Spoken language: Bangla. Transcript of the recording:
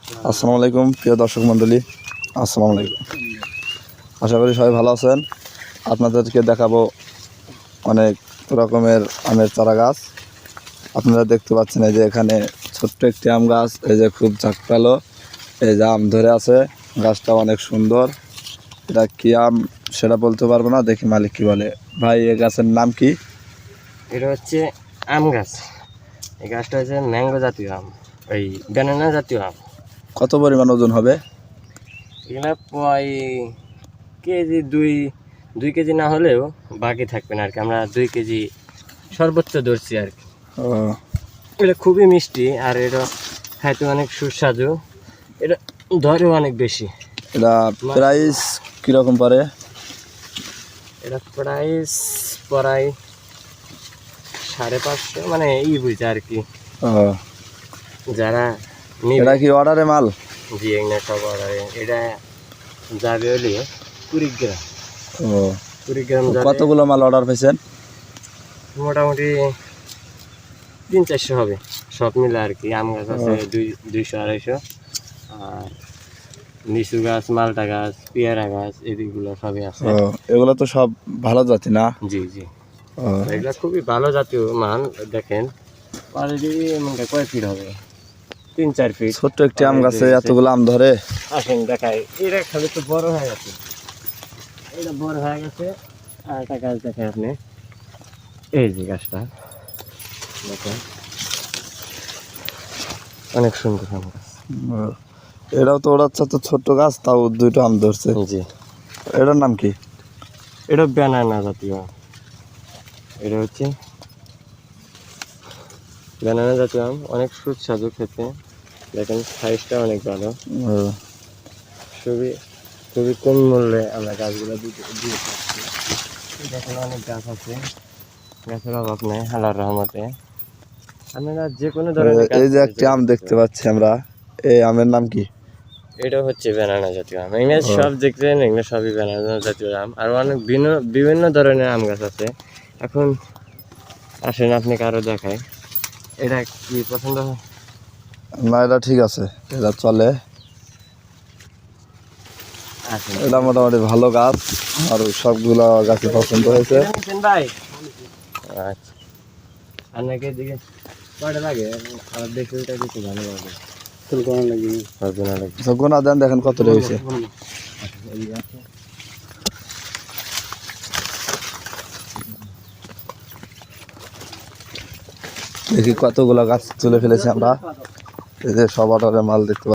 আসসালামু আলাইকুম প্রিয় দর্শক মণ্ডলী, আসসালামু আলাইকুম। আশা করি সবাই ভালো আছেন। আপনাদেরকে দেখাবো অনেক রকমের আমের চারা গাছ। আপনারা দেখতে পাচ্ছেন এই যে এখানে ছোট্ট একটি আম গাছ, এই যে খুব ঝাঁকড়ালো, এই যে আম ধরে আছে। গাছটা অনেক সুন্দর। এটা কী আম সেটা বলতে পারবো না, দেখি মালিক কী বলে। ভাই, এই গাছের নাম কি? এটা হচ্ছে আম গাছ। এই গাছটা হচ্ছে ম্যাঙ্গো জাতীয় আম, ওই ব্যানানা জাতীয় আম। কত পরিমাণ ওজন হবে? এগুলো প্রায় কেজি দুই কেজি না হলেও বাকি থাকবে না আর কি। আমরা 2 কেজি সর্বোচ্চ ধরছি আর কি। ও, এটা খুবই মিষ্টি আর এটা খাইতে অনেক সুস্বাদু। এটা ধরেও অনেক বেশি। এটা প্রাইস কীরকম পড়ে? এটা প্রাইস প্রায় 550, মানে বুঝছে আর কি। ও, যারা এটা কি অর্ডারে মাল? জি, এগুলো সব অর্ডারে। এটা যাবে হলে 20 গ্রাম। ও, 20 গ্রাম যাবে। কতগুলো মাল অর্ডার পেয়েছেন? মোটামুটি 300-400 হবে সব মিলে আর কি। আম গাছ আছে 200-250, আর লিচু গাছ, মালটা গাছ, পেয়ারা গাছ, এদিকগুলো সবই আছে। ও, এগুলো তো সব ভালো জাতি না? জি জি, ও, এগুলো খুবই ভালো জাতীয় মান। দেখেন অলরেডি মানে কয় ফিট হবে, 3-4 ফিট। ছোট্ট একটি আম গাছে এতগুলো আম ধরে? আসেন দেখাই। এটা খালি তো বড় হয়ে গেছে, এটা বড় হয়ে গেছে। আর একটা গাছ দেখেন আপনি, এই যে গাছটা দেখেন, অনেক সুন্দর আম গাছ। ও, এটাও তো ওড়াচ্ছে, তো ছোট্ট গাছ, তাও দুটো আম ধরছে। জি, এটার নাম কি? এটা ব্যানানা জাতীয়। এটা হচ্ছে ব্যানানা জাতীয় আম, অনেক সুস্বাদু খেতে। দেখেন সাইজটা অনেক ভালো। ও, খুবই খুবই কম মূল্যে আমরা গাছগুলো দিয়ে থাকছি। দেখেন অনেক গাছ আছে, গাছের অভাব নেই আল্লাহর রহমতে। আপনারা যে কোনো ধরনের গাছ এই যে একটি আম দেখতে পাচ্ছি আমরা, এই আমের নাম কি? এটা হচ্ছে ব্যানানা জাতীয় আম। এগুলো সব দেখছেন, এগুলো সবই ব্যানানা জাতীয় আম। আর অনেক বিভিন্ন ধরনের আম গাছ আছে। এখন আসেন আপনাকে আরো দেখায়। এটা কি পছন্দ হয়? না, এটা ঠিক আছে, এটা চলে। আসেন এটা মোটামুটি ভালো গাছ, আর সবগুলো গাছে পছন্দ হয়েছে। ভাই। আচ্ছা, আপনাকে এদিকে কয়টা লাগে? আর বেশি ওইটা দিতে ভালো লাগে। গোনা লাগবে, গোনা লাগবে। সব গোনা দেন, দেখেন কত রয়েছে। দেখি কতগুলো গাছ তুলে ফেলেছি আমরা। এই যে সব অর্ডারের মাল দেখতে